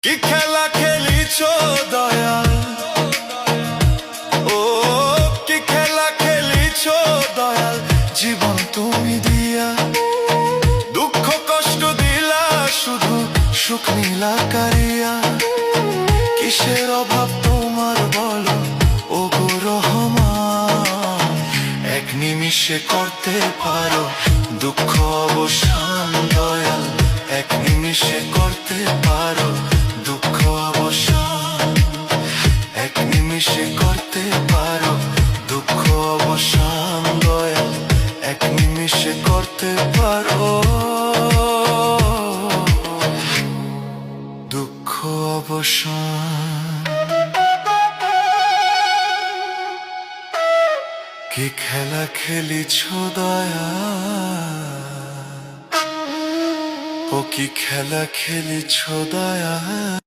কি খেলা খেলিছ দয়াল, ও কি খেলা খেলিছ দয়াল, জীবন তুমি দিয়া দুঃখ কষ্ট দিলা, শুধু সুখ নীলা কারিয়া। কিসের অভাব তোমার বলো ও গো রহমান, এক নিমিষে করতে পারো দুঃখ অবসান দয়াল, এক নিমিষে করতে পারো দুঃখ অবসান, এক নিমিষে করতে পারো দুঃখ অবসান দয়াল, এক নিমিষে করতে পারো দুঃখ অবসান। কি খেলা খেলিছ দয়াল, ও কি খেলা খেলিছ দয়াল।